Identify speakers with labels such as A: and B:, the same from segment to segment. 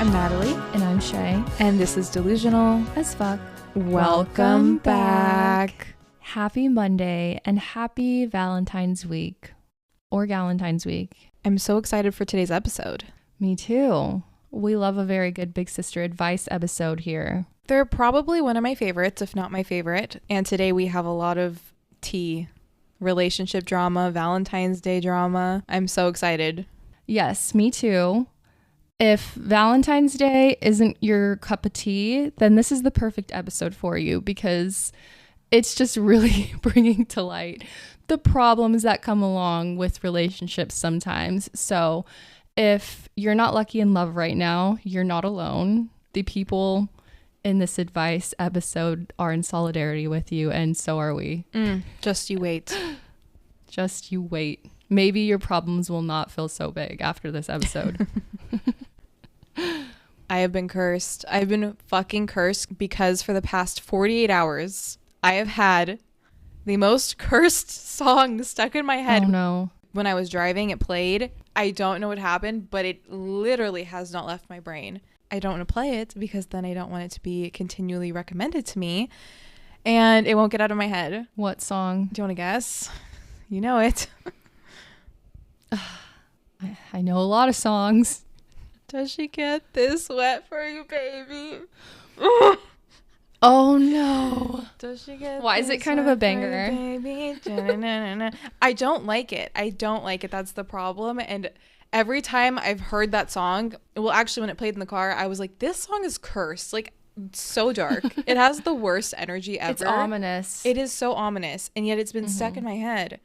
A: I'm Natalie.
B: And I'm Shay.
A: And this is Delusional
B: As fuck.
A: Welcome back.
B: Happy Monday and happy Valentine's week. Or Galentine's week.
A: I'm so excited for today's episode.
B: Me too. We love a very good Big Sister advice episode here.
A: They're probably one of my favorites, if not my favorite. And today we have a lot of tea, relationship drama, Valentine's Day drama. I'm so excited.
B: Yes, me too. If Valentine's Day isn't your cup of tea, then this is the perfect episode for you because it's just really bringing to light the problems that come along with relationships sometimes. So if you're not lucky in love right now, you're not alone. The people in this advice episode are in solidarity with you, and so are we.
A: Just you wait.
B: Just you wait. Maybe your problems will not feel so big after this episode.
A: I have been cursed. I've been fucking cursed because for the past 48 hours, I have had the most cursed song stuck in my head.
B: Oh no.
A: When I was driving, it played. I don't know what happened, but it literally has not left my brain. I don't want to play it because then I don't want it to be continually recommended to me and it won't get out of my head.
B: What song?
A: Do you want to guess? You know it.
B: I know a lot of songs.
A: Does she get this wet for you, baby?
B: Oh no.
A: Does she get
B: Why is it kind of a banger?
A: Baby? I don't like it. I don't like it. That's the problem. And every time I've heard that song, well, actually, when it played in the car, I was like, this song is cursed. Like, so dark. It has the worst energy ever.
B: It's ominous.
A: It is so ominous. And yet it's been stuck in my head.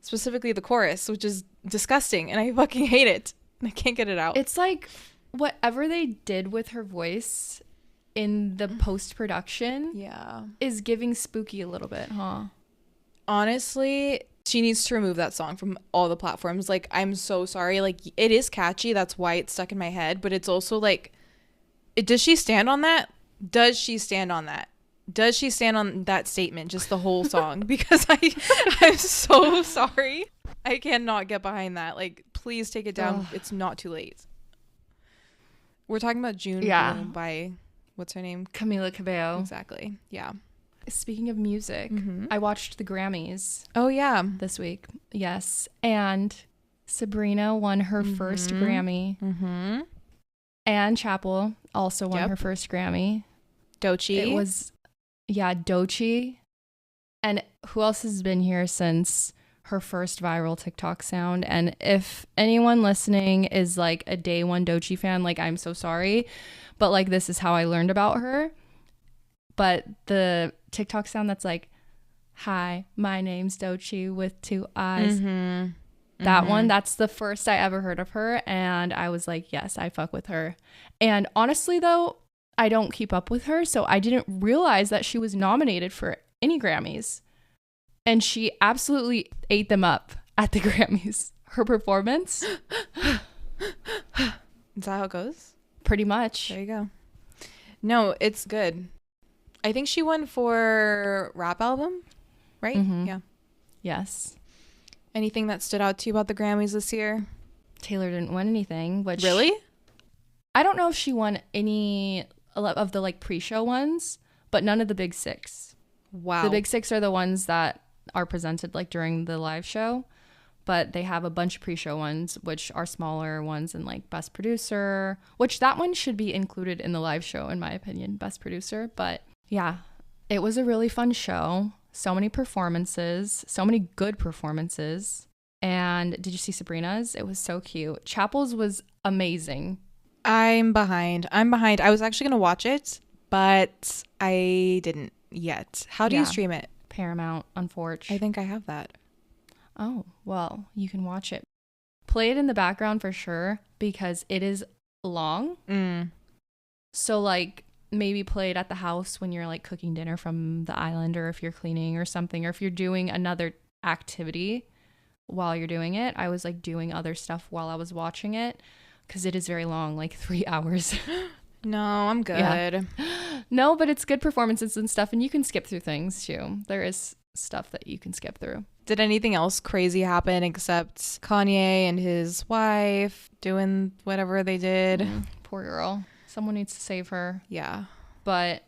A: Specifically the chorus, which is disgusting. And I fucking hate it. I can't get it out.
B: It's like whatever they did with her voice in the post-production is giving spooky a little bit, huh?
A: Honestly, she needs to remove that song from all the platforms. Like, I'm so sorry. Like, it is catchy. That's why it's stuck in my head. But it's also like, does she stand on that? Does she stand on that? Does she stand on that statement? Just the whole song? Because I'm so sorry. I cannot get behind that. Like, please take it down. It's not too late. We're talking about June by, what's her name?
B: Camila Cabello.
A: Exactly. Yeah.
B: Speaking of music, I watched the Grammys.
A: Oh, yeah.
B: This week. Yes. And Sabrina won her first Grammy. Anne Chappell also won her first Grammy.
A: Doechii.
B: It was, Doechii. And who else has been here since her first viral TikTok sound? And if anyone listening is like a day one Doechii fan, like, I'm so sorry. But like, this is how I learned about her. But the TikTok sound that's like, hi, my name's Doechii with two eyes. That one, that's the first I ever heard of her. And I was like, yes, I fuck with her. And honestly, though, I don't keep up with her. So I didn't realize that she was nominated for any Grammys. And she absolutely ate them up at the Grammys. Her performance.
A: Is that how it goes?
B: Pretty much.
A: There you go. No, it's good. I think she won for rap album, right? Yeah.
B: Yes.
A: Anything that stood out to you about the Grammys this year?
B: Taylor didn't win anything, which...
A: Really?
B: I don't know if she won any of the like pre-show ones, but none of the big six.
A: Wow.
B: The big six are the ones that are presented like during the live show, but they have a bunch of pre-show ones, which are smaller ones, and like best producer, which that one should be included in the live show, in my opinion, best producer. But yeah, it was a really fun show. So many performances, so many good performances. And did you see Sabrina's? It was so cute. Chappell's was amazing.
A: I'm behind. I was actually going to watch it, but I didn't yet. How do you stream it?
B: Paramount, unfortunately.
A: I think I have that.
B: Oh, well, you can watch it. Play it in the background for sure because it is long. So like, maybe play it at the house when you're like cooking dinner from the island, or if you're cleaning or something, or if you're doing another activity while you're doing it. I was like doing other stuff while I was watching it because it is very long, like 3 hours.
A: No, I'm good.
B: Yeah. No, but it's good performances and stuff, and you can skip through things too. There is stuff that you can skip through.
A: Did anything else crazy happen except Kanye and his wife doing whatever they did?
B: Poor girl. Someone needs to save her.
A: Yeah.
B: But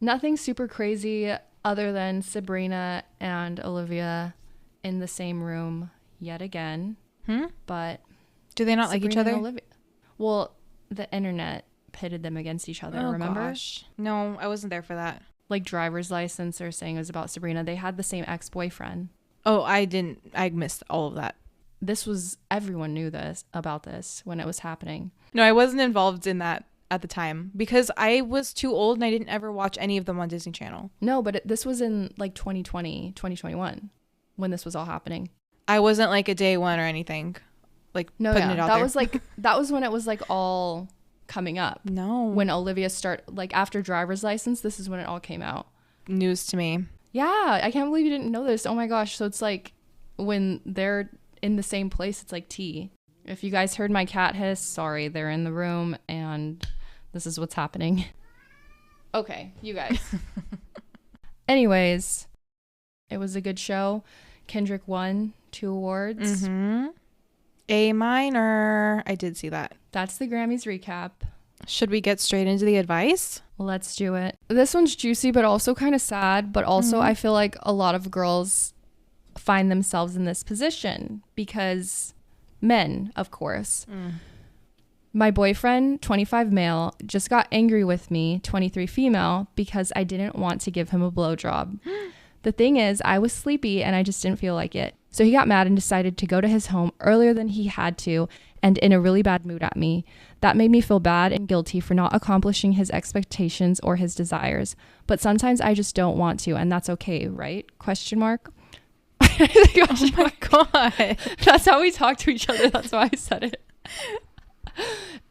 B: nothing super crazy other than Sabrina and Olivia in the same room yet again. But
A: do they not
B: Sabrina
A: like each other?
B: and Olivia, well, the internet pitted them against each other. Remember?
A: Gosh. No, I wasn't there for that.
B: Like driver's license are saying it was about Sabrina. They had the same ex-boyfriend.
A: Oh, I missed all of that.
B: Everyone knew about this when it was happening.
A: No, I wasn't involved in that at the time because I was too old and I didn't ever watch any of them on Disney Channel.
B: No, but this was in like 2020, 2021 when this was all happening.
A: I wasn't like a day one or anything. Like
B: no,
A: putting
B: yeah,
A: it out
B: that
A: there.
B: was like that was when it was like all coming up.
A: No.
B: When Olivia like after driver's license, this is when it all came out.
A: News to me.
B: Yeah, I can't believe you didn't know this. Oh my gosh. So it's like when they're in the same place, it's like tea. If you guys heard my cat hiss, sorry, they're in the room and this is what's happening. Okay, you guys. Anyways, it was a good show. Kendrick won 2 awards.
A: A minor. I did see that.
B: That's the Grammys recap.
A: Should we get straight into the advice?
B: Let's do it. This one's juicy, but also kind of sad. But also I feel like a lot of girls find themselves in this position because men, of course. My boyfriend, 25 male, just got angry with me, 23 female, because I didn't want to give him a blowjob. The thing is, I was sleepy and I just didn't feel like it. So he got mad and decided to go to his home earlier than he had to and in a really bad mood at me. That made me feel bad and guilty for not accomplishing his expectations or his desires. But sometimes I just don't want to, and that's okay, right? Question mark.
A: Oh my God.
B: That's how we talk to each other. That's why I said it.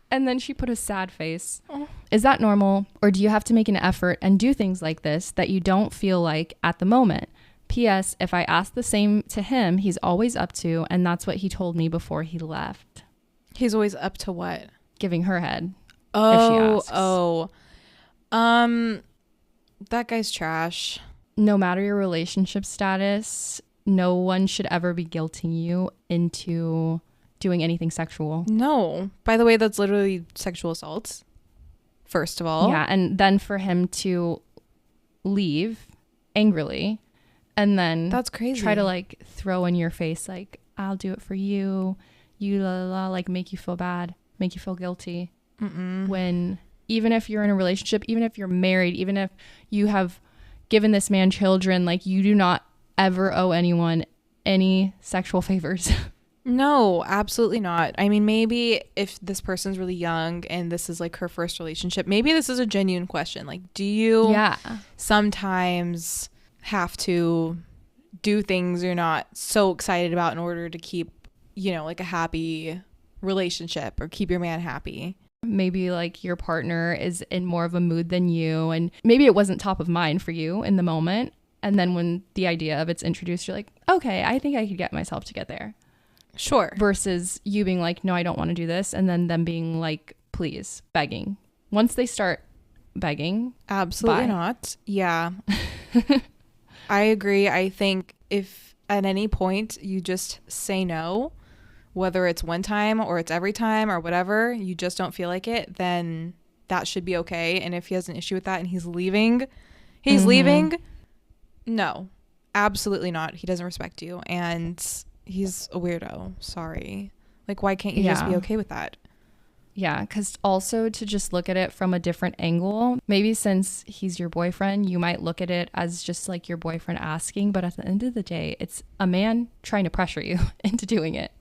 B: And then she put a sad face. Is that normal? Or do you have to make an effort and do things like this that you don't feel like at the moment? P.S. If I ask the same to him, he's always up to, and that's what he told me before he left.
A: He's always up to what?
B: Giving her head.
A: Oh,
B: if she asks.
A: That guy's trash.
B: No matter your relationship status, no one should ever be guilting you into doing anything sexual.
A: No. By the way, that's literally sexual assault. First of all.
B: Yeah, and then for him to leave angrily and then
A: that's crazy.
B: Try to like throw in your face like, I'll do it for you, you la la la, like make you feel bad, make you feel guilty. When even if you're in a relationship, even if you're married, even if you have given this man children, like you do not ever owe anyone any sexual favors.
A: No, absolutely not. I mean, maybe if this person's really young and this is like her first relationship, maybe this is a genuine question. Like, do you sometimes have to do things you're not so excited about in order to keep, like a happy relationship or keep your man happy?
B: Maybe like your partner is in more of a mood than you, and maybe it wasn't top of mind for you in the moment. And then when the idea of it's introduced, you're like, okay, I think I could get myself to get there.
A: Sure.
B: Versus you being like, no, I don't want to do this. And then them being like, please, begging. Once they start begging.
A: Absolutely not. Yeah. I agree. I think if at any point you just say no, whether it's one time or it's every time or whatever, you just don't feel like it, then that should be okay. And if he has an issue with that and he's leaving, no, absolutely not. He doesn't respect you and he's a weirdo. Sorry. Like, why can't you just be okay with that?
B: Yeah, because also to just look at it from a different angle, maybe since he's your boyfriend, you might look at it as just like your boyfriend asking, but at the end of the day, it's a man trying to pressure you into doing it.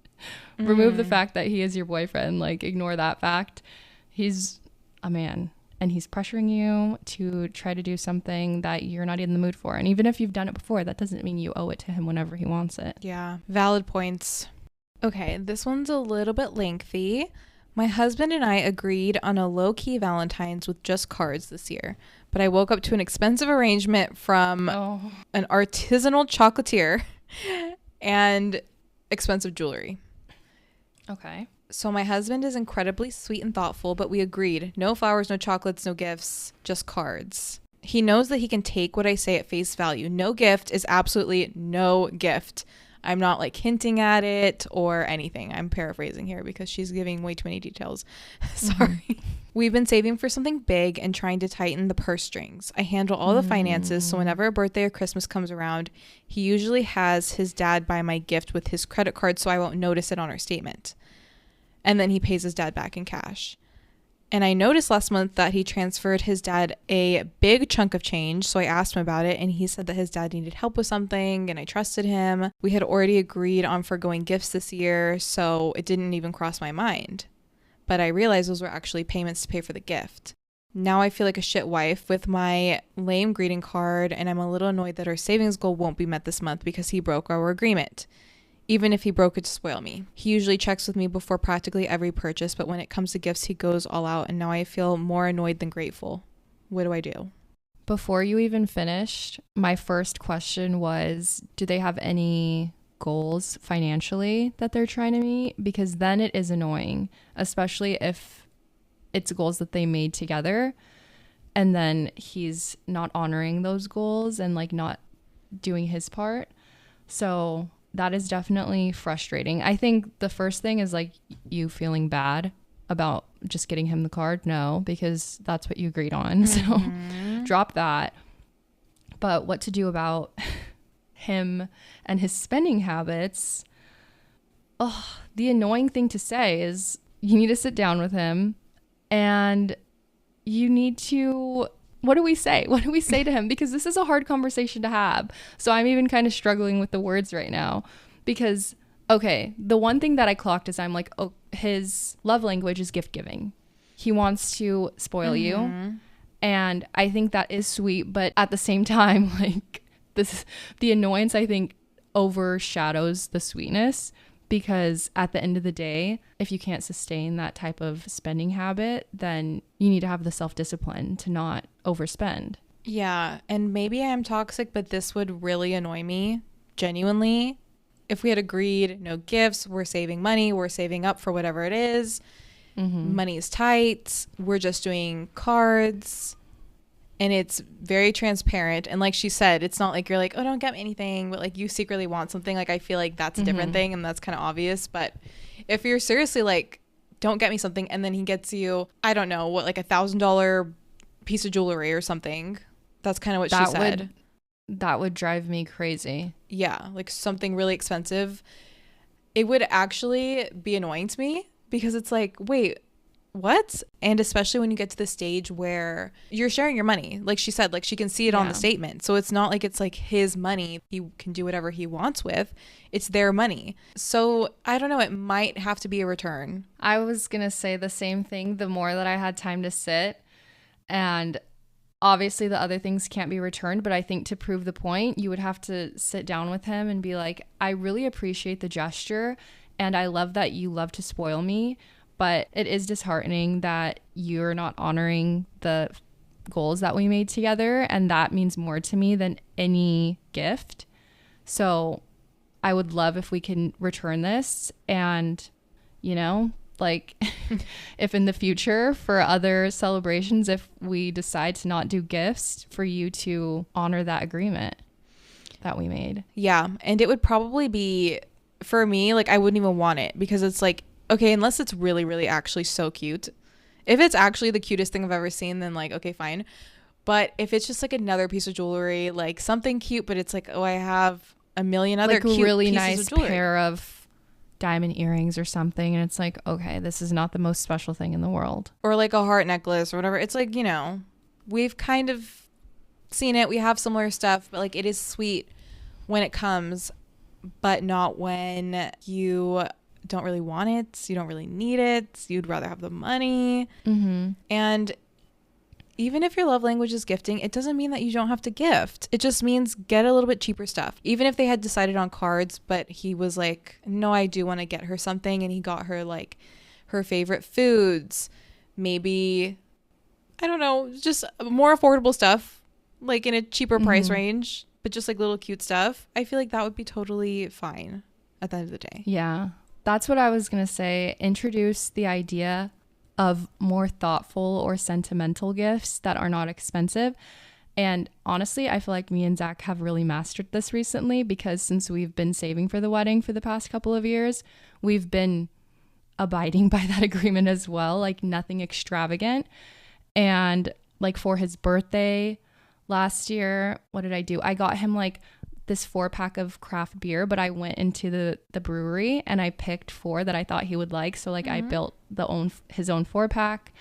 B: Remove the fact that he is your boyfriend, like ignore that fact. He's a man and he's pressuring you to try to do something that you're not in the mood for. And even if you've done it before, that doesn't mean you owe it to him whenever he wants it.
A: Yeah, valid points. Okay, this one's a little bit lengthy. My husband and I agreed on a low-key Valentine's with just cards this year, but I woke up to an expensive arrangement from an artisanal chocolatier and expensive jewelry.
B: Okay.
A: So my husband is incredibly sweet and thoughtful, but we agreed. No flowers, no chocolates, no gifts, just cards. He knows that he can take what I say at face value. No gift is absolutely no gift. I'm not like hinting at it or anything. I'm paraphrasing here because she's giving way too many details. Sorry. We've been saving for something big and trying to tighten the purse strings. I handle all the finances, so whenever a birthday or Christmas comes around, he usually has his dad buy my gift with his credit card so I won't notice it on our statement. And then he pays his dad back in cash. And I noticed last month that he transferred his dad a big chunk of change, so I asked him about it, and he said that his dad needed help with something, and I trusted him. We had already agreed on foregoing gifts this year, so it didn't even cross my mind. But I realized those were actually payments to pay for the gift. Now I feel like a shit wife with my lame greeting card, and I'm a little annoyed that our savings goal won't be met this month because he broke our agreement. Even if he broke it to spoil me. He usually checks with me before practically every purchase, but when it comes to gifts, he goes all out, and now I feel more annoyed than grateful. What do I do?
B: Before you even finished, my first question was, do they have any goals financially that they're trying to meet? Because then it is annoying, especially if it's goals that they made together and then he's not honoring those goals and like not doing his part. So that is definitely frustrating. I think the first thing is like you feeling bad about just getting him the card. No, because that's what you agreed on. So drop that. But what to do about him and his spending habits? Oh, the annoying thing to say is you need to sit down with him and you need to, what do we say? What do we say to him? Because this is a hard conversation to have. So I'm even kind of struggling with the words right now because, okay, the one thing that I clocked is I'm like, oh, his love language is gift giving. He wants to spoil you. And I think that is sweet. But at the same time, like the annoyance, I think, overshadows the sweetness. Because at the end of the day, if you can't sustain that type of spending habit, then you need to have the self-discipline to not overspend.
A: Yeah, and maybe I am toxic, but this would really annoy me, genuinely. If we had agreed, no gifts, we're saving money, we're saving up for whatever it is, money is tight, we're just doing cards, and it's very transparent. And like she said, it's not like you're like, oh, don't get me anything, but like you secretly want something. Like I feel like that's a different thing, and that's kind of obvious. But if you're seriously like, don't get me something, and then he gets you, I don't know, what, like $1,000 piece of jewelry or something. That's kind of what she said.
B: That would drive me crazy.
A: Yeah, like something really expensive. It would actually be annoying to me because it's like, wait, what? And especially when you get to the stage where you're sharing your money, like she said, like she can see it on the statement. So it's not like it's like his money. He can do whatever he wants with. It's their money. So I don't know. It might have to be a return.
B: I was going to say the same thing the more that I had time to sit. And obviously the other things can't be returned. But I think to prove the point, you would have to sit down with him and be like, I really appreciate the gesture. And I love that you love to spoil me. But it is disheartening that you're not honoring the goals that we made together. And that means more to me than any gift. So I would love if we can return this. And, you know, like if in the future for other celebrations, if we decide to not do gifts, for you to honor that agreement that we made.
A: Yeah. And it would probably be, for me, like I wouldn't even want it because it's like, okay, unless it's really, really actually so cute. If it's actually the cutest thing I've ever seen, then like, okay, fine. But if it's just like another piece of jewelry, like something cute, but it's like, oh, I have a million other
B: like
A: cute
B: really
A: pieces
B: nice
A: of jewelry.
B: Pair of diamond earrings or something. And it's like, okay, this is not the most special thing in the world.
A: Or like a heart necklace or whatever. It's like, you know, we've kind of seen it. We have similar stuff, but like it is sweet when it comes, but not when you don't really want it, you don't really need it, you'd rather have the money. And even if your love language is gifting, it doesn't mean that you don't have to gift. It just means get a little bit cheaper stuff. Even if they had decided on cards, but he was like, no, I do want to get her something, and he got her like her favorite foods, maybe, I don't know, just more affordable stuff, like in a cheaper price range, but just like little cute stuff. I feel like that would be totally fine at the end of the day.
B: Yeah. That's what I was going to say. Introduce the idea of more thoughtful or sentimental gifts that are not expensive. And honestly, I feel like me and Zach have really mastered this recently, because since we've been saving for the wedding for the past couple of years, we've been abiding by that agreement as well, like nothing extravagant. And like for his birthday last year, what did I do? I got him like this 4-pack of craft beer, but I went into the brewery and I picked 4 that I thought he would like. So like I built his own 4-pack,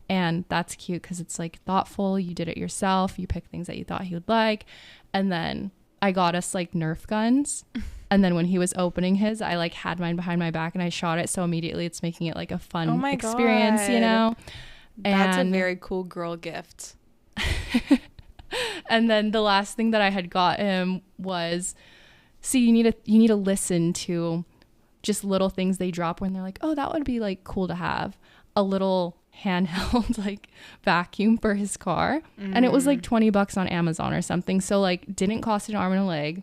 B: and that's cute because it's like thoughtful. You did it yourself. You picked things that you thought he would like. And then I got us like Nerf guns. And then when he was opening his, I like had mine behind my back and I shot it. So immediately it's making it like a fun experience,
A: God.
B: you know?
A: That's a very cool girl gift.
B: And then the last thing that I had got him was, see, you need to listen to just little things they drop when they're like, oh, that would be like cool to have a little handheld like vacuum for his car. And it was like $20 on Amazon or something. So like didn't cost an arm and a leg.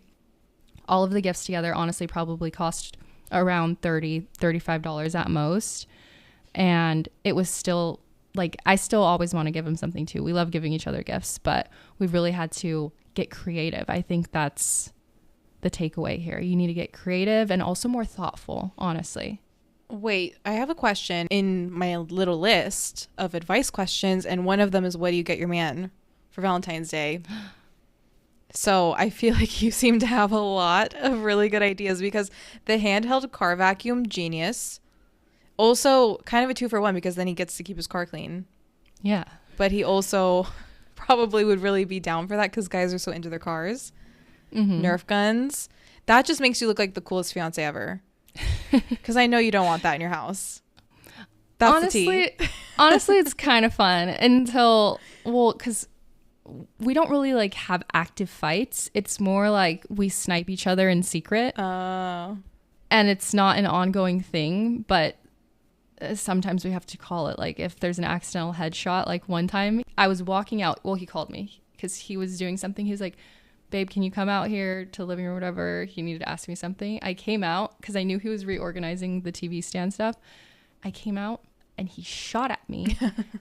B: All of the gifts together honestly probably cost around $35 at most. And it was still like, I still always want to give him something too. We love giving each other gifts, but we've really had to get creative. I think that's the takeaway here. You need to get creative and also more thoughtful, honestly.
A: Wait, I have a question in my little list of advice questions, and one of them is, what do you get your man for Valentine's Day? So I feel like you seem to have a lot of really good ideas, because the handheld car vacuum, genius. Also kind of a 2-for-1, because then he gets to keep his car clean.
B: Yeah.
A: But he also probably would really be down for that, because guys are so into their cars. Nerf guns. That just makes you look like the coolest fiance ever. Because I know you don't want that in your house. That's
B: honestly, honestly, it's kind of fun until, well, because we don't really like have active fights. It's more like we snipe each other in secret. And it's not an ongoing thing, but sometimes we have to call it. Like if there's an accidental headshot, like one time I was walking out, well, he called me because he was doing something. He was like, babe, can you come out here to the living room or whatever? He needed to ask me something. I came out because I knew he was reorganizing the TV stand stuff. I came out and he shot at me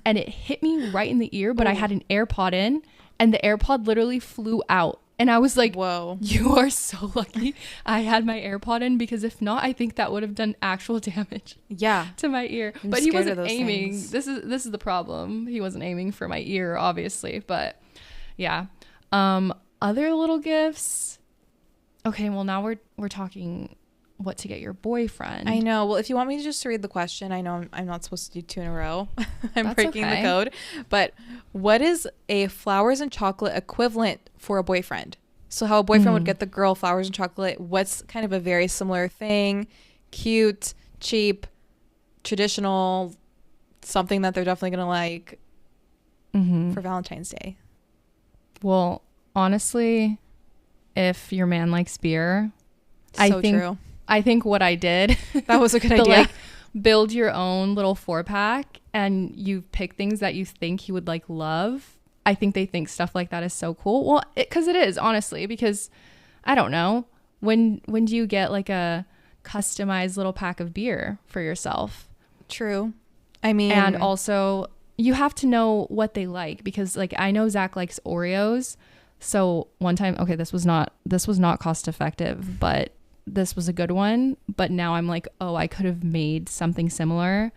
B: and it hit me right in the ear, but I had an AirPod in and the AirPod literally flew out. And I was like, whoa, you are so lucky I had my AirPod in, because if not, I think that would have done actual damage to my ear. But he wasn't aiming. Things. This is the problem. He wasn't aiming for my ear, obviously. But yeah. Other little gifts. Okay, well now we're talking what to get your boyfriend.
A: I know. Well, if you want me to just read the question, I know I'm not supposed to do 2 in a row. I'm breaking the code. But what is a flowers and chocolate equivalent for a boyfriend? So how a boyfriend would get the girl flowers and chocolate. What's kind of a very similar thing? Cute, cheap, traditional, something that they're definitely going to like for Valentine's Day.
B: Well, honestly, if your man likes beer,
A: True.
B: I think what I did,
A: that was a good idea.
B: Like build your own little 4-pack and you pick things that you think he would like love. I think they think stuff like that is so cool. Well, because it is, honestly, because I don't know, when do you get like a customized little pack of beer for yourself? True. I mean, and also you have to know what they like, because like I know Zach likes Oreos. So one time, okay, this was not cost effective, but this was a good one. But now I'm like, oh, I could have made something similar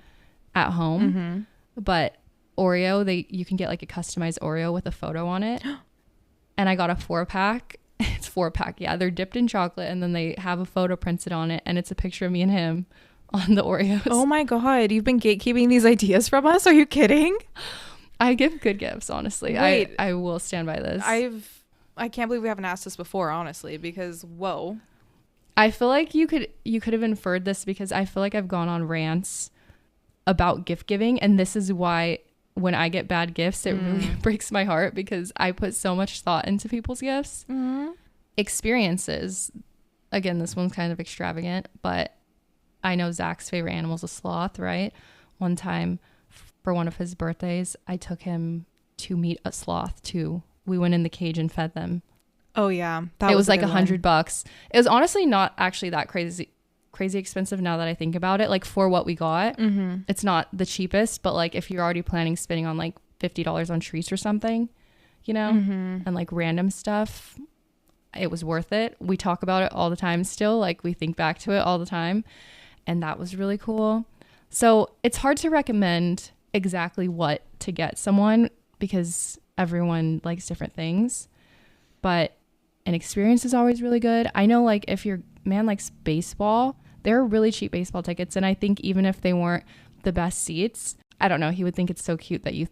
B: at home. But Oreo, you can get like a customized Oreo with a photo on it. And I got a 4-pack. It's 4-pack. Yeah, they're dipped in chocolate and then they have a photo printed on it, and it's a picture of me and him on the Oreos. Oh my God, you've been gatekeeping these ideas from us? Are you kidding? I give good gifts, honestly. Wait, I will stand by this. I can't believe we haven't asked this before, honestly, because whoa. I feel like you could have inferred this, because I feel like I've gone on rants about gift giving, and this is why when I get bad gifts, it really breaks my heart, because I put so much thought into people's gifts. Experiences. Again, this one's kind of extravagant, but I know Zach's favorite animal is a sloth, right? One time for one of his birthdays, I took him to meet a sloth too. We went in the cage and fed them. Oh yeah. It was like $100. It was honestly not actually that crazy expensive now that I think about it. Like for what we got, it's not the cheapest, but like if you're already planning spending on like $50 on treats or something, you know, and like random stuff. It was worth it. We talk about it all the time still. Like we think back to it all the time. And that was really cool. So it's hard to recommend exactly what to get someone because everyone likes different things. But an experience is always really good. I know like if your man likes baseball, there are really cheap baseball tickets. And I think even if they weren't the best seats, I don't know, he would think it's so cute that you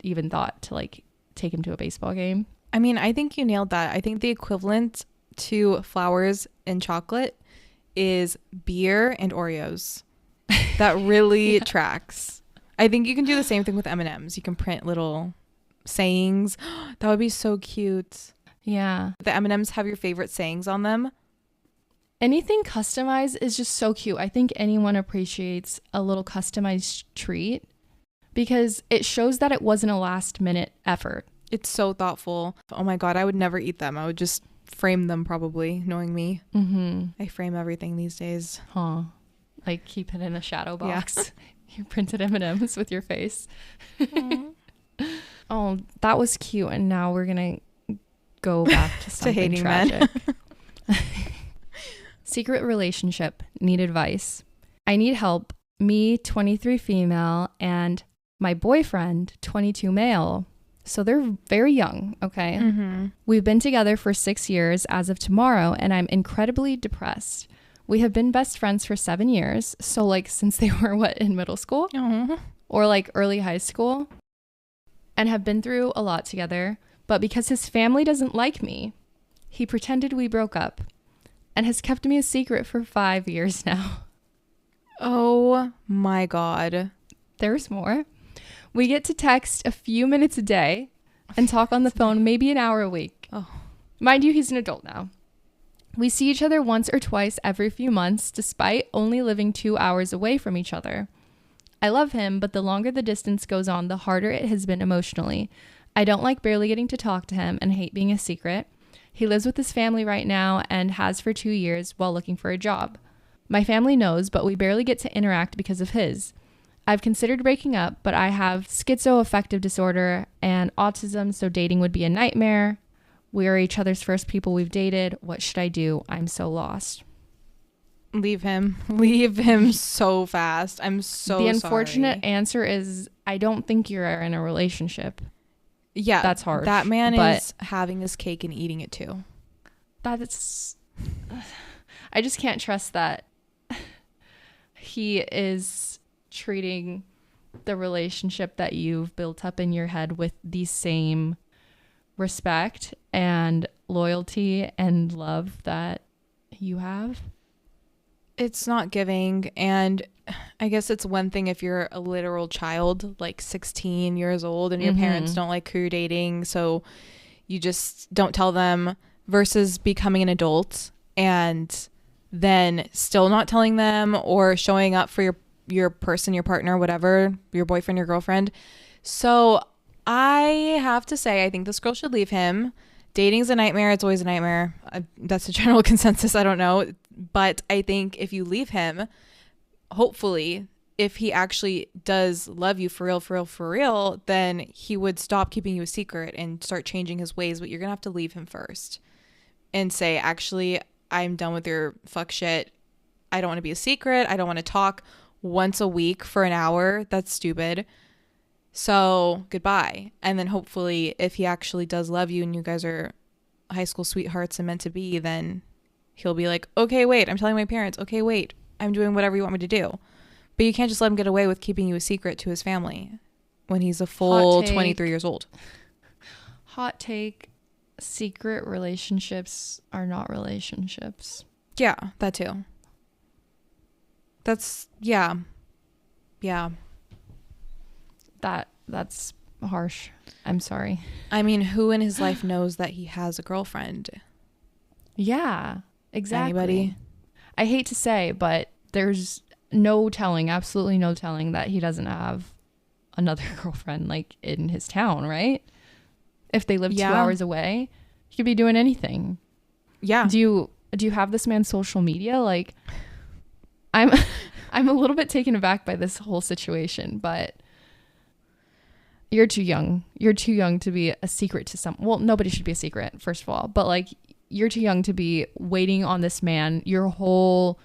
B: even thought to like take him to a baseball game.
A: I mean, I think you nailed that. I think the equivalent to flowers and chocolate is beer and Oreos. That really tracks. I think you can do the same thing with M&Ms. You can print little sayings. That would be so cute.
B: Yeah.
A: The M&Ms have your favorite sayings on them.
B: Anything customized is just so cute. I think anyone appreciates a little customized treat because it shows that it wasn't a last minute effort.
A: It's so thoughtful. Oh my God, I would never eat them. I would just frame them probably, knowing me. I frame everything these days.
B: Huh. Like keep it in a shadow box. Yeah. You printed M&Ms with your face. Oh, that was cute. And now we're going to go back to something
A: to hating
B: tragic. Men. Secret relationship. Need advice. I need help. Me, 23 female, and my boyfriend, 22 male. So they're very young, okay? We've been together for 6 years as of tomorrow, and I'm incredibly depressed. We have been best friends for 7 years. So like since they were in middle school or like early high school, and have been through a lot together. But because his family doesn't like me, he pretended we broke up and has kept me a secret for 5 years now.
A: Oh my God.
B: There's more. We get to text a few minutes a day and talk on the phone maybe an hour a week.
A: Oh.
B: Mind you, he's an adult now. We see each other once or twice every few months, despite only living 2 hours away from each other. I love him, but the longer the distance goes on, the harder it has been emotionally. I don't like barely getting to talk to him and hate being a secret. He lives with his family right now and has for 2 years while looking for a job. My family knows, but we barely get to interact because of his. I've considered breaking up, but I have schizoaffective disorder and autism, so dating would be a nightmare. We are each other's first people we've dated. What should I do? I'm so lost.
A: Leave him. Leave him so fast. I'm so sorry.
B: The unfortunate answer is I don't think you're in a relationship.
A: Yeah.
B: That's hard.
A: That man is having his cake and eating it too.
B: That's... I just can't trust that he is treating the relationship that you've built up in your head with the same respect and loyalty and love that you have.
A: It's not giving. And I guess it's one thing if you're a literal child, like 16 years old, and your parents don't like who you're dating, so you just don't tell them, versus becoming an adult and then still not telling them or showing up for your person, your partner, whatever, your boyfriend, your girlfriend. So I have to say, I think this girl should leave him. Dating's a nightmare. It's always a nightmare. That's a general consensus. I don't know. But I think if you leave him, hopefully, if he actually does love you for real, then he would stop keeping you a secret and start changing his ways. But you're going to have to leave him first and say, actually, I'm done with your fuck shit. I don't want to be a secret. I don't want to talk once a week for an hour. That's stupid. So goodbye. And then hopefully if he actually does love you and you guys are high school sweethearts and meant to be, then he'll be like, okay, wait, I'm telling my parents. Okay, wait, I'm doing whatever you want me to do. But you can't just let him get away with keeping you a secret to his family when he's a full 23 years old.
B: Hot take. Secret relationships are not relationships.
A: Yeah, that too. That's, yeah.
B: That's harsh. I'm sorry.
A: I mean, who in his life knows that he has a girlfriend?
B: Yeah, exactly.
A: Anybody?
B: I hate to say, but there's no telling, absolutely no telling that he doesn't have another girlfriend like in his town, right? If they live 2 hours away, he could be doing anything.
A: Yeah.
B: Do you have this man's social media? Like, I'm a little bit taken aback by this whole situation, but You're too young. You're too young to be a secret to some. Well, nobody should be a secret, first of all. But like, you're too young to be waiting on this man the whole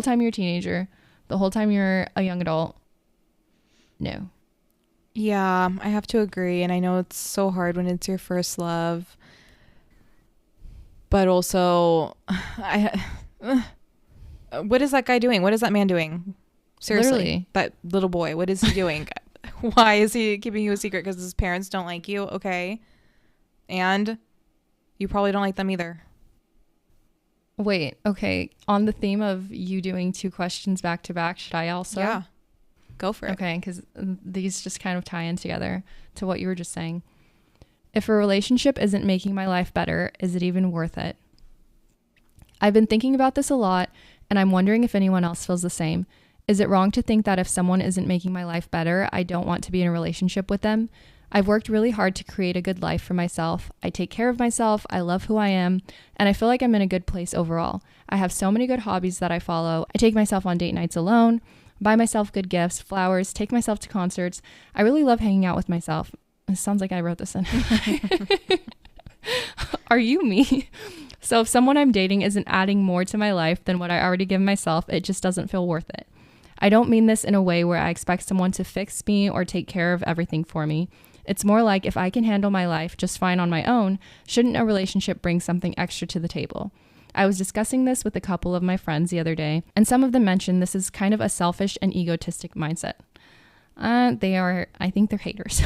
B: time you're a teenager, the whole time you're a young adult. No.
A: Yeah, I have to agree. And I know it's so hard when it's your first love. But also, what is that guy doing? What is that man doing? Seriously,
B: Literally.
A: that little boy, what is he doing? Why is he keeping you a secret? Because his parents don't like you? Okay. And you probably don't like them either.
B: Wait, okay. On the theme of you doing 2 questions back to back, should I also?
A: Yeah. Go for it.
B: Okay, because these just kind of tie in together to what you were just saying. If a relationship isn't making my life better, is it even worth it? I've been thinking about this a lot, and I'm wondering if anyone else feels the same. Is it wrong to think that if someone isn't making my life better, I don't want to be in a relationship with them? I've worked really hard to create a good life for myself. I take care of myself, I love who I am, and I feel like I'm in a good place overall. I have so many good hobbies that I follow. I take myself on date nights alone, buy myself good gifts, flowers, take myself to concerts. I really love hanging out with myself. It sounds like I wrote this in. Are you me? So if someone I'm dating isn't adding more to my life than what I already give myself, it just doesn't feel worth it. I don't mean this in a way where I expect someone to fix me or take care of everything for me. It's more like if I can handle my life just fine on my own, shouldn't a relationship bring something extra to the table? I was discussing this with a couple of my friends the other day, and some of them mentioned this is kind of a selfish and egotistic mindset. I think they're haters.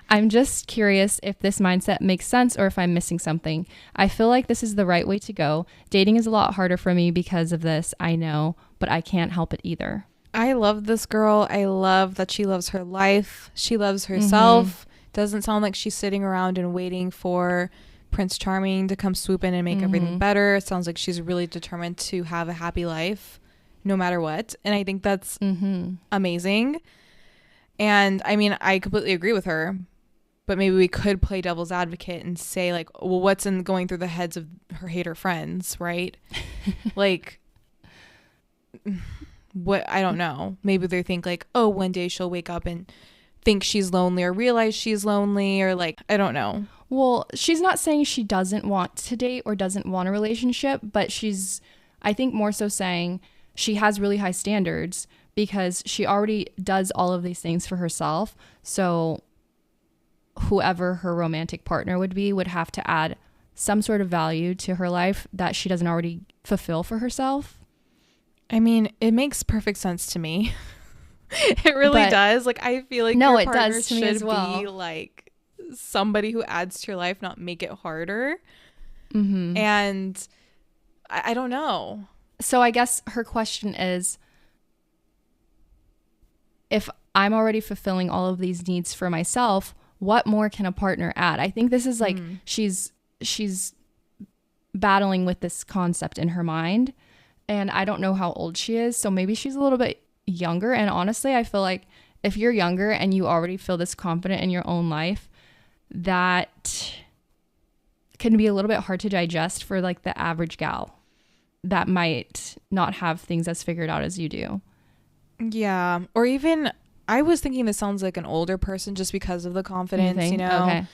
B: I'm just curious if this mindset makes sense or if I'm missing something. I feel like this is the right way to go. Dating is a lot harder for me because of this, I know, but I can't help it either.
A: I love this girl. I love that she loves her life. She loves herself. Doesn't sound like she's sitting around and waiting for Prince Charming to come swoop in and make everything better. It sounds like she's really determined to have a happy life no matter what. And I think that's amazing. And I mean, I completely agree with her, but maybe we could play devil's advocate and say like, well, what's in going through the heads of her hater friends, right? Like, what, I don't know. Maybe they think like, oh, one day she'll wake up and think she's lonely or realize she's lonely, or like, I don't know.
B: Well, she's not saying she doesn't want to date or doesn't want a relationship, but she's, I think, more so saying she has really high standards because she already does all of these things for herself. So whoever her romantic partner would be would have to add some sort of value to her life that she doesn't already fulfill for herself.
A: I mean, it makes perfect sense to me. It really does. Like, I feel like
B: no,
A: your
B: it
A: partner
B: does to me as well.
A: be like somebody who adds to your life, not make it harder. And I don't know.
B: So I guess her question is, if I'm already fulfilling all of these needs for myself, what more can a partner add? I think this is like she's battling with this concept in her mind, and I don't know how old she is, so maybe she's a little bit younger. And honestly, I feel like if you're younger and you already feel this confident in your own life, that can be a little bit hard to digest for like the average gal that might not have things as figured out as you do.
A: Yeah. Or even, I was thinking this sounds like an older person just because of the confidence, you know?
B: Okay.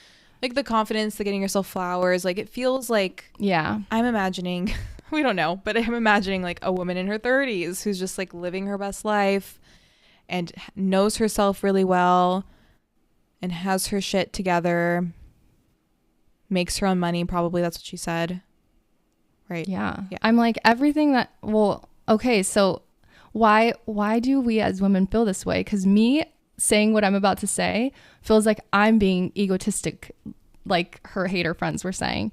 A: Like the confidence, the getting yourself flowers. Like it feels like,
B: yeah,
A: I'm imagining, we don't know, but I'm imagining like a woman in her 30s who's just like living her best life and knows herself really well and has her shit together, makes her own money, probably. That's what she said. Right.
B: Yeah. I'm like, everything that, well, okay, so why do we as women feel this way? Because me saying what I'm about to say feels like I'm being egotistic, like her hater friends were saying.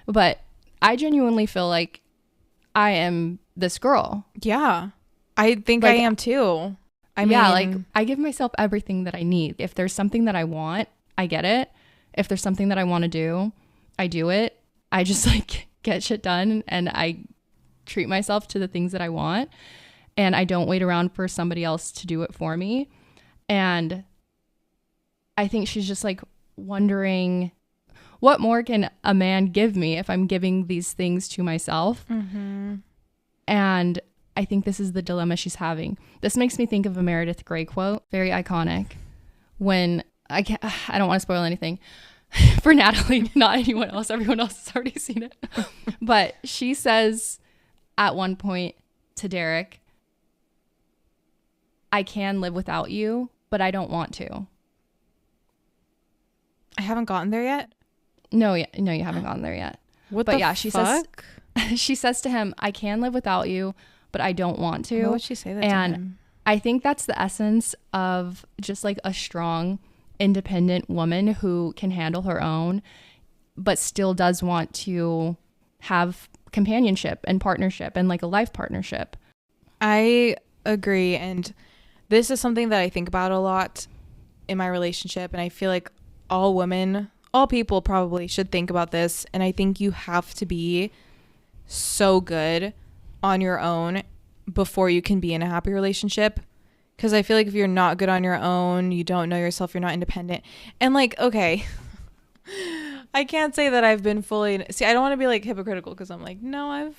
B: But I genuinely feel like I am this girl.
A: Yeah. I think like, I am too. I mean,
B: like I give myself everything that I need. If there's something that I want, I get it. If there's something that I want to do, I do it. I just like get shit done and I treat myself to the things that I want. And I don't wait around for somebody else to do it for me. And I think she's just like wondering, what more can a man give me if I'm giving these things to myself? And I think this is the dilemma she's having. This makes me think of a Meredith Grey quote, very iconic, when I don't want to spoil anything for Natalie, not anyone else. Everyone else has already seen it. But she says at one point to Derek, I can live without you, but I don't want to.
A: I haven't gotten there yet.
B: No, you haven't gotten there yet.
A: What
B: but
A: the
B: yeah,
A: fuck?
B: She says to him, I can live without you, but I don't want to.
A: Why would she say that to him?
B: I think that's the essence of just like a strong, independent woman who can handle her own, but still does want to have companionship and partnership and like a life partnership.
A: I agree. And this is something that I think about a lot in my relationship. And I feel like all women, all people probably should think about this. And I think you have to be so good on your own before you can be in a happy relationship. Because I feel like if you're not good on your own, you don't know yourself, you're not independent. And like, okay, I can't say that I've been fully, see, I don't want to be like hypocritical because I'm like, no,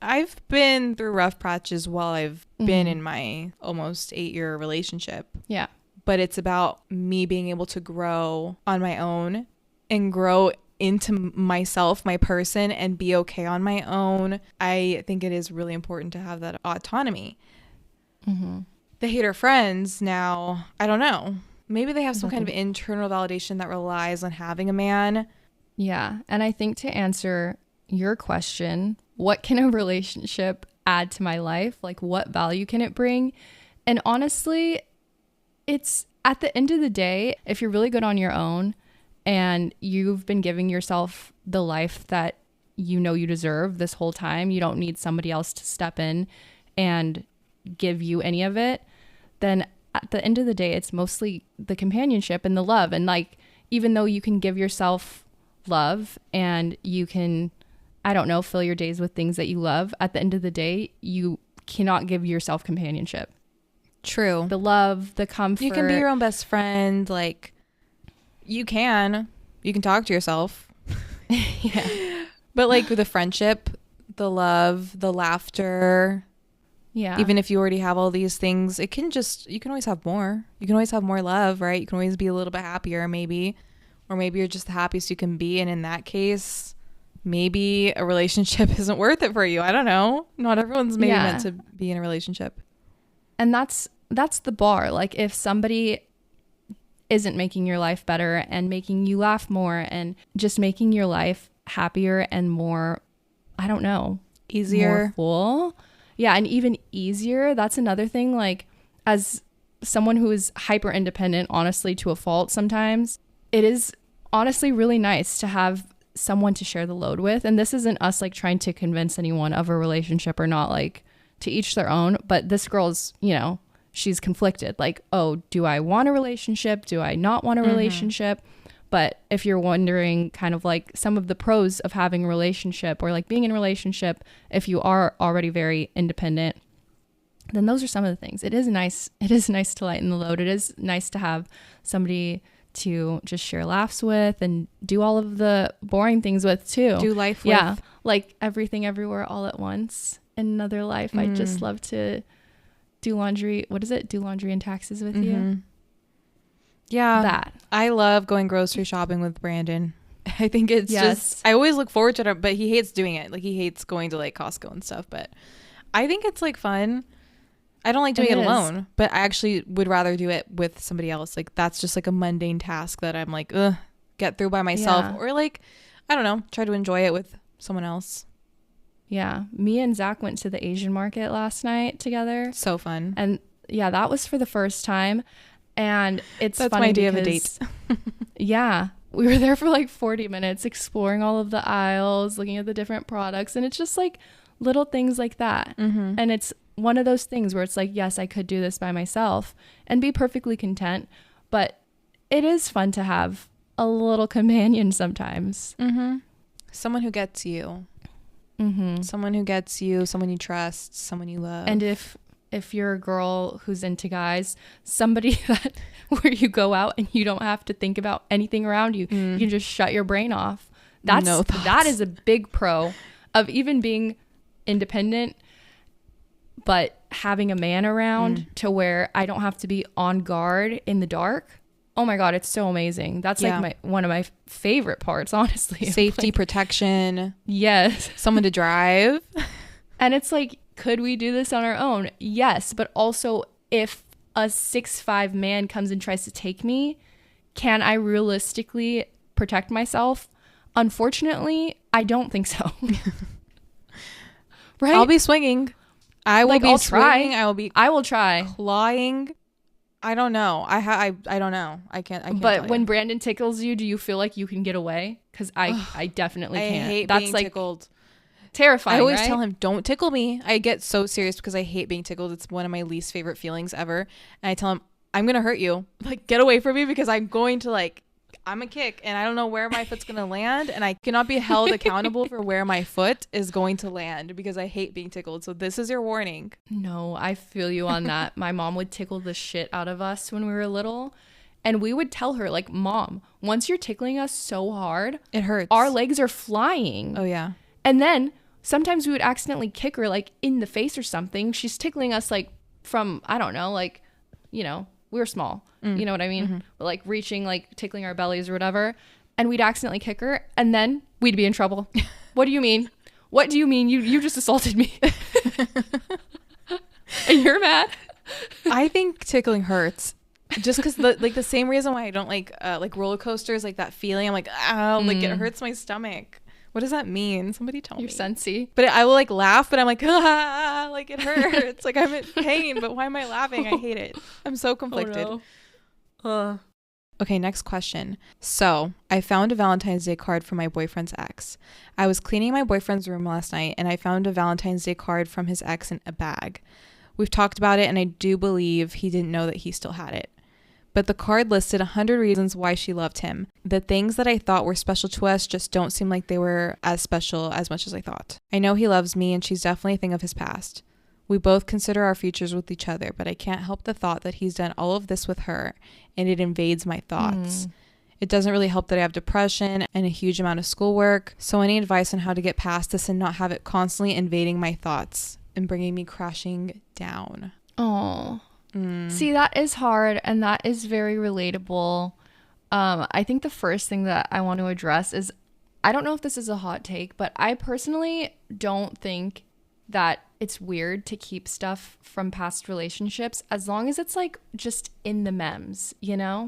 A: I've been through rough patches while I've been in my almost 8-year relationship.
B: Yeah.
A: But it's about me being able to grow on my own and grow into myself, my person, and be okay on my own. I think it is really important to have that autonomy. The hater friends now, I don't know. Maybe they have some kind of internal validation that relies on having a man.
B: Yeah. And I think to answer your question, what can a relationship add to my life? Like what value can it bring? And honestly, it's at the end of the day, if you're really good on your own and you've been giving yourself the life that you know you deserve this whole time, you don't need somebody else to step in and give you any of it, then at the end of the day, it's mostly the companionship and the love. And like, even though you can give yourself love and you can, I don't know, fill your days with things that you love, at the end of the day, you cannot give yourself companionship.
A: True.
B: The love, the comfort.
A: You can be your own best friend. Like, you can talk to yourself.
B: Yeah.
A: But like the friendship, the love, the laughter.
B: Yeah.
A: Even if you already have all these things, you can always have more. You can always have more love, right? You can always be a little bit happier maybe. Or maybe you're just the happiest you can be. And in that case, maybe a relationship isn't worth it for you. I don't know. Not everyone's maybe meant to be in a relationship.
B: And that's the bar. Like if somebody isn't making your life better and making you laugh more and just making your life happier and more, I don't know,
A: easier,
B: more full. Yeah. And even easier. That's another thing. Like as someone who is hyper independent, honestly, to a fault sometimes, it is honestly really nice to have someone to share the load with. And this isn't us like trying to convince anyone of a relationship or not, like to each their own. But this girl's, you know, she's conflicted. Like, oh, do I want a relationship? Do I not want a relationship? But if you're wondering kind of like some of the pros of having a relationship or like being in a relationship, if you are already very independent, then those are some of the things. It is nice to lighten the load. It is nice to have somebody to just share laughs with and do all of the boring things with too.
A: Do life with.
B: Yeah. Like everything everywhere all at once. In another life, I'd just love to do laundry. What is it? Do laundry and taxes with you.
A: Yeah.
B: That.
A: I love going grocery shopping with Brandon. I think it's just, I always look forward to it, but he hates doing it. Like he hates going to like Costco and stuff, but I think it's like fun. I don't like doing it alone, but I actually would rather do it with somebody else. Like that's just like a mundane task that I'm like, get through by myself, or like, I don't know, try to enjoy it with someone else.
B: Yeah. Me and Zach went to the Asian market last night together.
A: So fun.
B: And yeah, that was for the first time. And it's
A: That's
B: funny
A: my day of a date.
B: Yeah. We were there for like 40 minutes exploring all of the aisles, looking at the different products. And it's just like little things like that. And it's one of those things where it's like, yes, I could do this by myself and be perfectly content. But it is fun to have a little companion sometimes.
A: Someone who gets you. Someone who gets you, someone you trust, someone you love.
B: And if you're a girl who's into guys, somebody that where you go out and you don't have to think about anything around you, you can just shut your brain off. That is a big pro of even being independent, but having a man around to where I don't have to be on guard in the dark. Oh my God, it's so amazing. That's like one of my favorite parts, honestly.
A: Safety,
B: like,
A: protection.
B: Yes.
A: Someone to drive.
B: And it's like, could we do this on our own? Yes. But also, if a 6'5" man comes and tries to take me, can I realistically protect myself? Unfortunately, I don't think so. Right?
A: I'll be swinging. I will be swinging.
B: I will try.
A: Clawing. I don't know. I don't know. I can't.
B: But when Brandon tickles you, do you feel like you can get away? Because I definitely can't.
A: I hate
B: That's
A: being
B: like
A: tickled.
B: Terrifying.
A: I always
B: right?
A: tell him, don't tickle me. I get so serious because I hate being tickled. It's one of my least favorite feelings ever. And I tell him, I'm gonna hurt you. Like, get away from me, because I'm going to I'm a kick, and I don't know where my foot's gonna land, and I cannot be held accountable for where my foot is going to land because I hate being tickled. So this is your warning.
B: No, I feel you on that. My mom would tickle the shit out of us when we were little, and we would tell her, like, Mom, once you're tickling us so hard,
A: it hurts.
B: Our legs are flying.
A: Oh yeah.
B: And then sometimes we would accidentally kick her, like, in the face or something. She's tickling us, like, from, I don't know, like, you know, we were small. You know what I mean? Mm-hmm. Like reaching, like tickling our bellies or whatever. And we'd accidentally kick her, and then we'd be in trouble. What do you mean? What do you mean? You just assaulted me. And you're mad.
A: I think tickling hurts. Just because the same reason why I don't like roller coasters, like that feeling. I'm like, ow, like it hurts my stomach. What does that mean? Somebody tell me.
B: You're sensy.
A: But I will like laugh, but I'm like, ah, like it hurts. Like I'm in pain, but why am I laughing? I hate it. I'm so conflicted.
B: Oh, no.
A: Okay, next question. So I found a Valentine's Day card from my boyfriend's ex. I was cleaning my boyfriend's room last night, and I found a Valentine's Day card from his ex in a bag. We've talked about it, and I do believe he didn't know that he still had it. But the card listed 100 reasons why she loved him. The things that I thought were special to us just don't seem like they were as special as much as I thought. I know he loves me, and she's definitely a thing of his past. We both consider our futures with each other, but I can't help the thought that he's done all of this with her, and it invades my thoughts. It doesn't really help that I have depression and a huge amount of schoolwork. So any advice on how to get past this and not have it constantly invading my thoughts and bringing me crashing down?
B: Oh. See, that is hard, and that is very relatable. I think the first thing that I want to address is, I don't know if this is a hot take, but I personally don't think that it's weird to keep stuff from past relationships as long as it's like just in the memes, you know?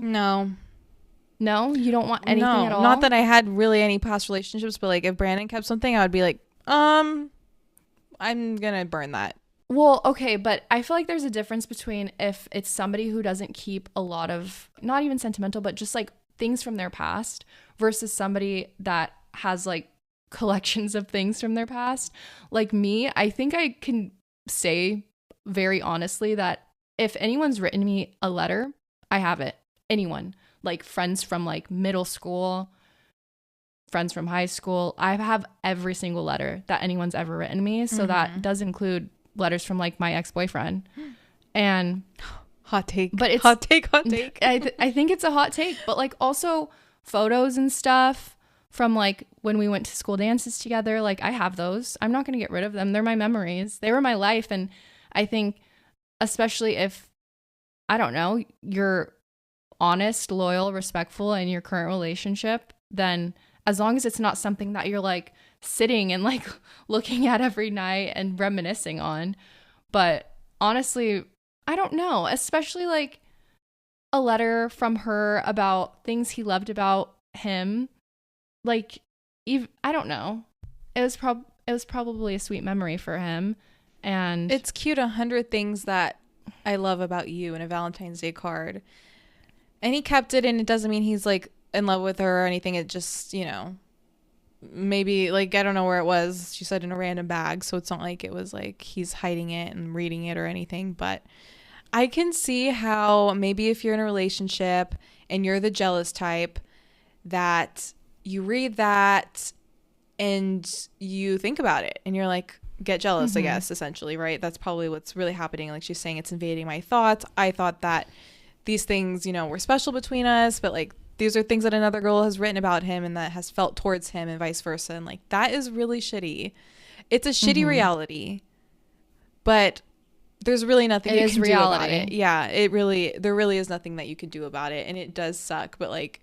B: No, you don't want anything at all?
A: Not that I had really any past relationships, but like if Brandon kept something, I would be like, I'm gonna burn that.
B: Well, okay, but I feel like there's a difference between if it's somebody who doesn't keep a lot of, not even sentimental, but just like things from their past versus somebody that has like collections of things from their past. Like me, I think I can say very honestly that if anyone's written me a letter, I have it. Anyone, like friends from like middle school, friends from high school, I have every single letter that anyone's ever written me. So that does include letters from like my ex-boyfriend. And
A: hot take,
B: but it's
A: hot take.
B: I think it's a hot take, but like also photos and stuff from like when we went to school dances together, like I have those. I'm not going to get rid of them. They're my memories. They were my life. And I think especially if, I don't know, you're honest, loyal, respectful in your current relationship, then as long as it's not something that you're like sitting and like looking at every night and reminiscing on. But honestly, I don't know, especially like a letter from her about things he loved about him. Like, I don't know. It was probably a sweet memory for him. And
A: it's cute, 100 things that I love about you in a Valentine's Day card. And he kept it, and it doesn't mean he's like in love with her or anything. It just, you know, maybe like, I don't know where it was. She said in a random bag. So it's not like it was like he's hiding it and reading it or anything. But I can see how maybe if you're in a relationship and you're the jealous type, that you read that and you think about it and you're like, get jealous, I guess, essentially, right? That's probably what's really happening. Like she's saying, it's invading my thoughts. I thought that these things, you know, were special between us, but like these are things that another girl has written about him and that has felt towards him and vice versa. And like, that is really shitty. It's a shitty reality, but there's really nothing
B: It
A: you
B: is
A: can do about
B: reality.
A: it. Yeah, there really is nothing that you can do about it, and it does suck, but like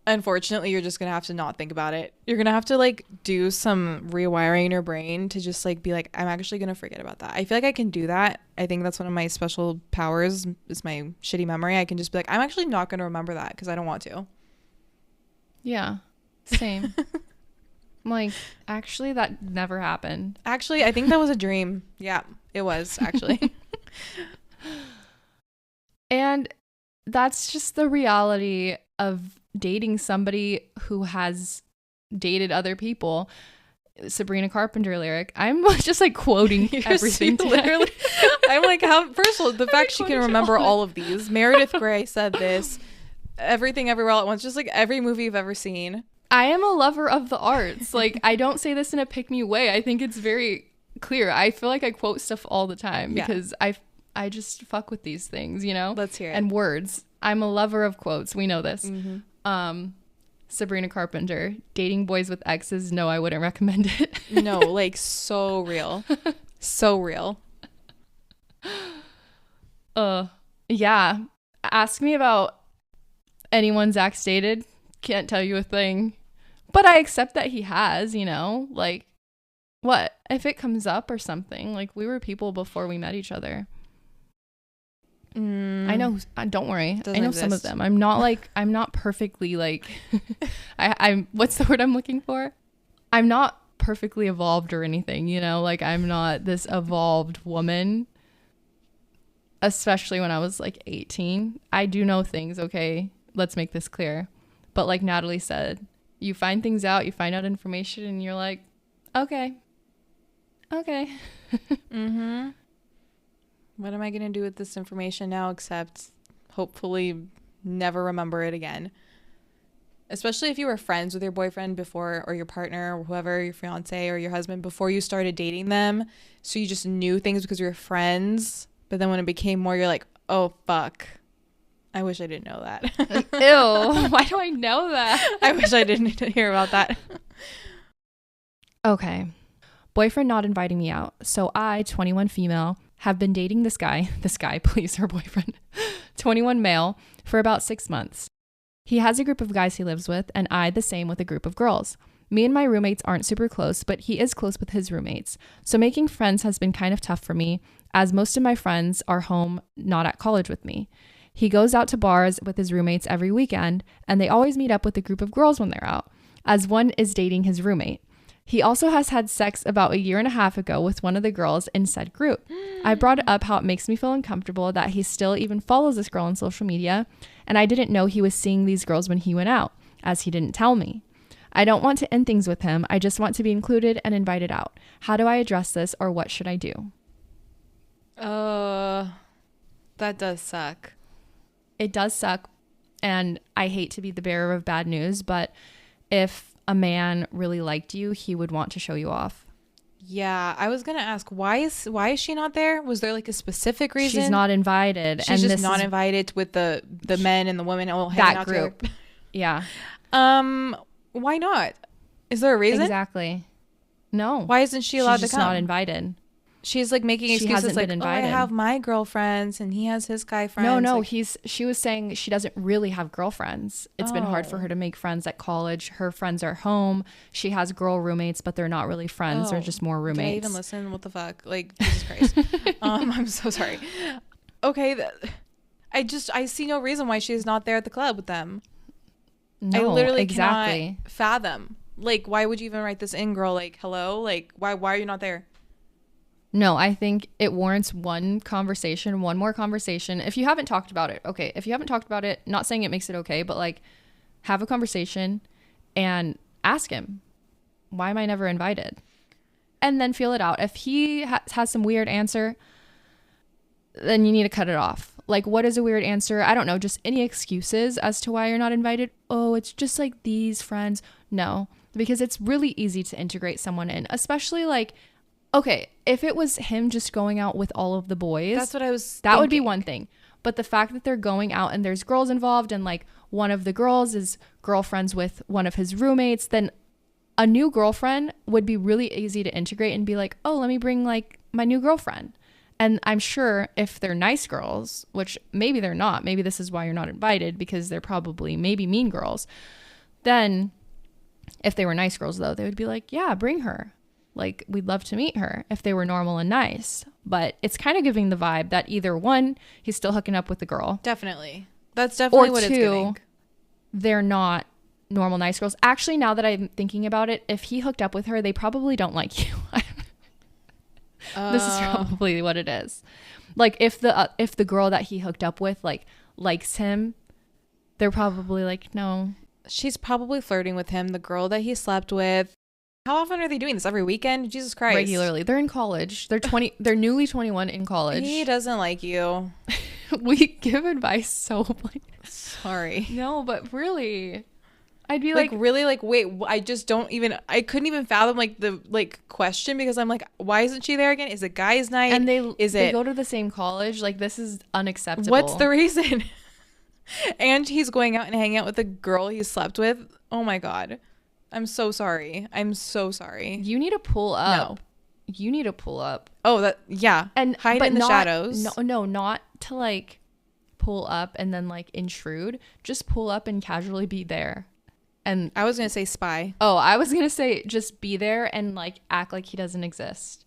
A: unfortunately you're just gonna have to not think about it. You're gonna have to like do some rewiring in your brain to just like be like, I'm actually gonna forget about that. I feel like I can do that. I think that's one of my special powers, is my shitty memory. I can just be like, I'm actually not gonna remember that because I don't want to.
B: Yeah, same. I'm like, actually, that never happened.
A: Actually, I think that was a dream. Yeah, it was actually.
B: And that's just the reality of dating somebody who has dated other people. Sabrina Carpenter lyric. I'm just like quoting everything
A: literally. I'm like, how, first of all, the fact she can remember all of these. Meredith Grey said this. Everything Everywhere All at Once, just like every movie you've ever seen.
B: I am a lover of the arts. Like, I don't say this in a pick-me way. I think it's very clear. I feel like I quote stuff all the time because I just fuck with these things, you know?
A: Let's hear it.
B: And words. I'm a lover of quotes. We know this. Sabrina Carpenter, dating boys with exes. No, I wouldn't recommend it.
A: No, like so real. So real.
B: Yeah. Ask me about anyone Zach's dated. Can't tell you a thing. But I accept that he has, you know? Like, what? If it comes up or something. Like, we were people before we met each other. I know. Don't worry.
A: Doesn't
B: I know
A: exist.
B: some of them. I'm not perfectly like, I'm, what's the word I'm looking for? I'm not perfectly evolved or anything, you know? Like, I'm not this evolved woman. Especially when I was like 18. I do know things, okay? Let's make this clear. But like Natalie said, you find things out, you find out information, and you're like, okay. What am
A: I gonna do with this information now except hopefully never remember it again? Especially if you were friends with your boyfriend before, or your partner, or whoever, your fiance or your husband, before you started dating them. So you just knew things because you were friends. But then when it became more, you're like, oh, fuck. I wish I didn't know that.
B: Ew. Why do I know that?
A: I wish I didn't hear about that.
B: Okay. Boyfriend not inviting me out. So I, 21 female, have been dating this guy, please, her boyfriend, 21 male, for about 6 months. He has a group of guys he lives with, and I the same with a group of girls. Me and my roommates aren't super close, but he is close with his roommates. So making friends has been kind of tough for me, as most of my friends are home, not at college with me. He goes out to bars with his roommates every weekend, and they always meet up with a group of girls when they're out, as one is dating his roommate. He also has had sex about 1.5 years ago with one of the girls in said group. I brought it up how it makes me feel uncomfortable that he still even follows this girl on social media, and I didn't know he was seeing these girls when he went out, as he didn't tell me. I don't want to end things with him. I just want to be included and invited out. How do I address this, or what should I do?
A: That does suck.
B: It does suck, and I hate to be the bearer of bad news, but if a man really liked you, he would want to show you off.
A: Yeah, I was gonna ask, why is she not there? Was there like a specific reason?
B: She's not invited.
A: She's just not invited with the men and the women all hanging out
B: group.
A: Together.
B: Yeah.
A: Why not? Is there a reason?
B: Exactly. No.
A: Why isn't she allowed to come?
B: She's not invited.
A: She's like making excuses like, oh, I have my girlfriends and he has his guy friends.
B: No,
A: like,
B: she was saying she doesn't really have girlfriends. It's been hard for her to make friends at college. Her friends are home. She has girl roommates, but they're not really friends. They're just more roommates.
A: Did I even listen? What the fuck? Like, Jesus Christ. I'm so sorry. Okay. I see no reason why she's not there at the club with them.
B: No,
A: I literally
B: exactly.
A: cannot fathom. Like, why would you even write this in, girl? Like, hello? Like, why are you not there?
B: No, I think it warrants one more conversation. If you haven't talked about it, okay. If you haven't talked about it, not saying it makes it okay, but like have a conversation and ask him, why am I never invited? And then feel it out. If he has some weird answer, then you need to cut it off. Like, what is a weird answer? I don't know. Just any excuses as to why you're not invited. Oh, it's just like these friends. No, because it's really easy to integrate someone in, especially like, okay, if it was him just going out with all of the boys,
A: that's what I was
B: that would be one thing. But the fact that they're going out and there's girls involved and like one of the girls is girlfriends with one of his roommates, then a new girlfriend would be really easy to integrate and be like, oh, let me bring like my new girlfriend. And I'm sure if they're nice girls, which maybe they're not, maybe this is why you're not invited, because they're probably maybe mean girls. Then if they were nice girls, though, they would be like, yeah, bring her. Like, we'd love to meet her if they were normal and nice. But it's kind of giving the vibe that either one, he's still hooking up with the girl.
A: Definitely. That's definitely
B: or
A: what
B: two,
A: it's giving.
B: They're not normal nice girls. Actually, now that I'm thinking about it, if he hooked up with her, they probably don't like you. This is probably what it is. Like, if the girl that he hooked up with like likes him, they're probably like, no.
A: She's probably flirting with him. The girl that he slept with. How often are they doing this? Every weekend? Jesus Christ.
B: Regularly. They're in college. They're 20. They're newly 21 in college.
A: He doesn't like you.
B: We give advice so like.
A: Sorry.
B: No, but really, I'd be
A: like really like, wait, I just don't even, I couldn't even fathom like the like question, because I'm like, why isn't she there again? Is it guys night?
B: And they go to the same college. Like, this is unacceptable.
A: What's the reason? And he's going out and hanging out with the girl he slept with. Oh my God. I'm so sorry. I'm so sorry.
B: You need to pull up.
A: No.
B: You need to pull up.
A: Oh, that, yeah.
B: And
A: hide in the shadows.
B: No, not to like pull up and then like intrude. Just pull up and casually be there. And
A: I was going to say spy.
B: Oh, I was going to say just be there and like act like he doesn't exist.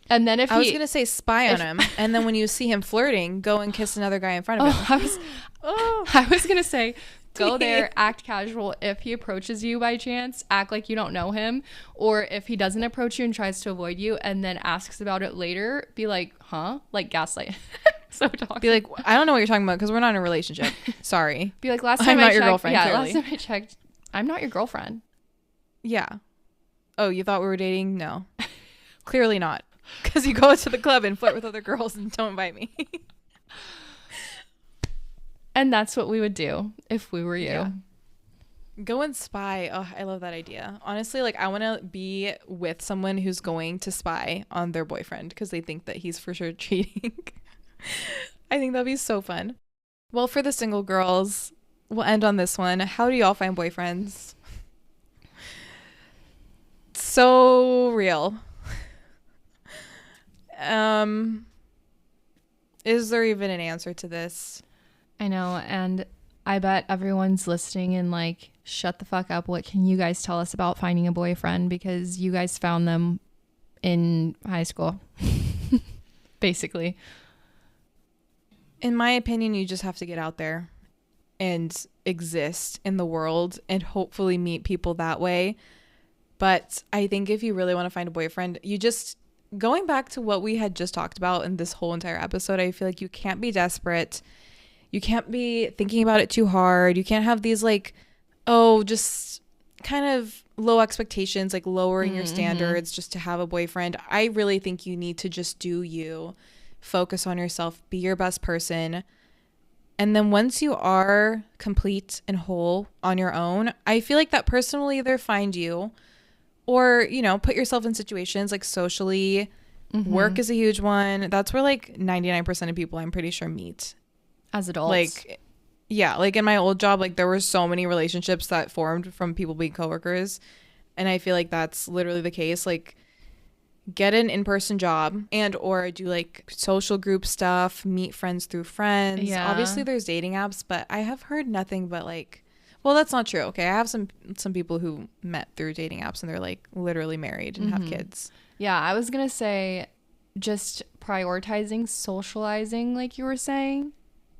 B: And then
A: I was going to say spy on him. And then when you see him flirting, go and kiss another guy in front of him.
B: I was going to say go there, act casual. If he approaches you by chance, act like you don't know him. Or if he doesn't approach you and tries to avoid you and then asks about it later, be like, huh? Like, gaslight. So toxic.
A: Be like, I don't know what you're talking about because we're not in a relationship. Sorry.
B: Be like, last time
A: I'm not
B: I
A: your
B: checked,
A: girlfriend.
B: Yeah,
A: clearly.
B: last time I checked, I'm not your girlfriend.
A: Yeah. Oh, you thought we were dating? No. Clearly not. Because you go to the club and flirt with other girls and don't invite me.
B: And that's what we would do if we were you.
A: Yeah. Go and spy. Oh, I love that idea. Honestly, like, I want to be with someone who's going to spy on their boyfriend because they think that he's for sure cheating. I think that'd be so fun. Well, for the single girls, we'll end on this one. How do y'all find boyfriends? So real. Is there even an answer to this?
B: I know, and I bet everyone's listening and like, shut the fuck up. What can you guys tell us about finding a boyfriend? Because you guys found them in high school. Basically.
A: In my opinion, you just have to get out there and exist in the world and hopefully meet people that way. But I think if you really want to find a boyfriend, you just, going back to what we had just talked about in this whole entire episode, I feel like you can't be desperate. You can't be thinking about it too hard. You can't have these like, oh, just kind of low expectations, like lowering your standards just to have a boyfriend. I really think you need to just do you, focus on yourself, be your best person. And then once you are complete and whole on your own, I feel like that person will either find you or, you know, put yourself in situations like socially. Work is a huge one. That's where like 99% of people, I'm pretty sure, meet.
B: As adults.
A: Like, yeah, like in my old job, like there were so many relationships that formed from people being coworkers. And I feel like that's literally the case. Like, get an in-person job and or do like social group stuff, meet friends through friends.
B: Yeah.
A: Obviously there's dating apps, but I have heard nothing but like, well, that's not true. Okay. I have some people who met through dating apps and they're like literally married and have kids.
B: Yeah, I was going to say just prioritizing socializing, like you were saying,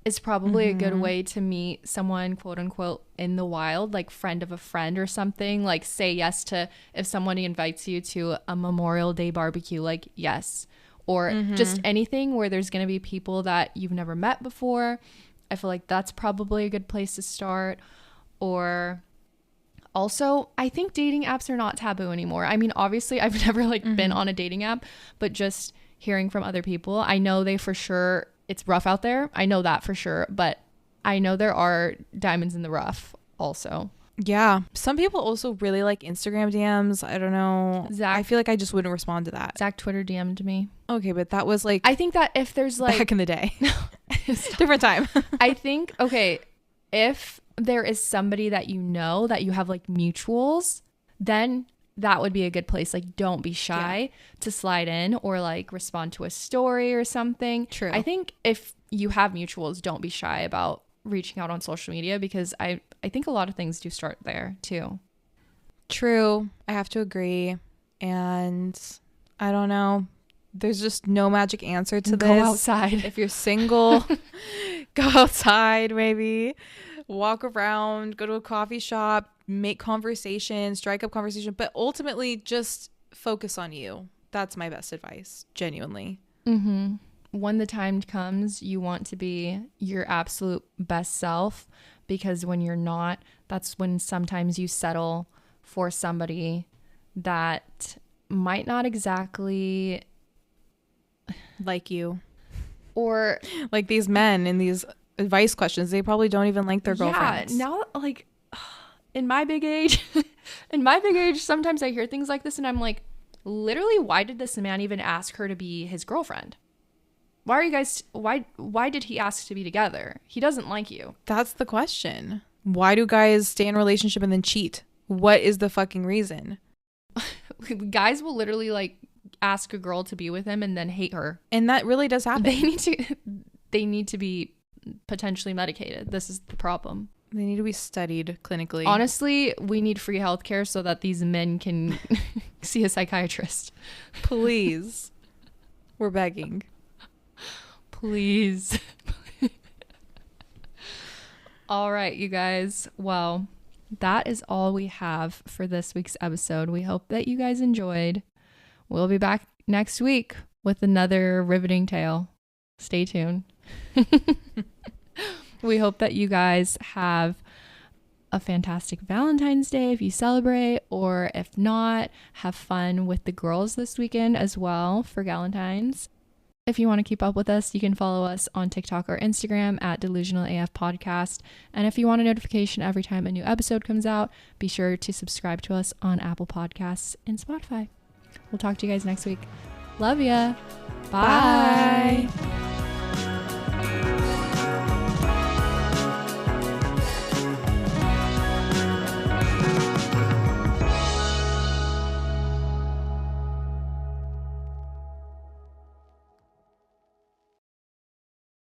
B: is probably a good way to meet someone, quote unquote, in the wild, like friend of a friend or something. Like, say yes to, if somebody invites you to a Memorial Day barbecue, like yes. Or just anything where there's going to be people that you've never met before. I feel like that's probably a good place to start. Or also, I think dating apps are not taboo anymore. I mean, obviously, I've never like been on a dating app, but just hearing from other people, I know they for sure, it's rough out there. I know that for sure, but I know there are diamonds in the rough also.
A: Yeah. Some people also really like Instagram DMs. I don't know.
B: Zach,
A: I feel like I just wouldn't respond to that.
B: Zach Twitter DM'd me.
A: Okay, but that was like,
B: I think that if there's like
A: back in the day. Different time.
B: I think, okay, if there is somebody that you know that you have like mutuals, then that would be a good place. Like, don't be shy to slide in or like respond to a story or something.
A: True.
B: I think if you have mutuals, don't be shy about reaching out on social media, because I think a lot of things do start there too.
A: True. I have to agree. And I don't know. There's just no magic answer to this.
B: Go outside.
A: If you're single, go outside maybe. Walk around, go to a coffee shop, make conversation, strike up conversation, but ultimately just focus on you. That's my best advice, genuinely.
B: Mm-hmm. When the time comes, you want to be your absolute best self, because when you're not, that's when sometimes you settle for somebody that might not exactly
A: like you,
B: or
A: like these men in these advice questions. They probably don't even like their girlfriends.
B: Yeah, now, like, in my big age, sometimes I hear things like this and I'm like, literally, why did this man even ask her to be his girlfriend? Why are you guys, why did he ask to be together? He doesn't like you.
A: That's the question. Why do guys stay in a relationship and then cheat? What is the fucking reason?
B: Guys will literally like ask a girl to be with him and then hate her.
A: And that really does happen.
B: They need to be potentially medicated. This is the problem.
A: They need to be studied clinically.
B: Honestly, we need free healthcare so that these men can see a psychiatrist.
A: Please. We're begging.
B: Please. All right, you guys. Well, that is all we have for this week's episode. We hope that you guys enjoyed. We'll be back next week with another riveting tale. Stay tuned. We hope that you guys have a fantastic Valentine's Day if you celebrate, or if not, have fun with the girls this weekend as well for Valentine's. If you want to keep up with us, you can follow us on TikTok or Instagram at Delusional AF Podcast. And if you want a notification every time a new episode comes out, be sure to subscribe to us on Apple Podcasts and Spotify. We'll talk to you guys next week. Love ya. Bye.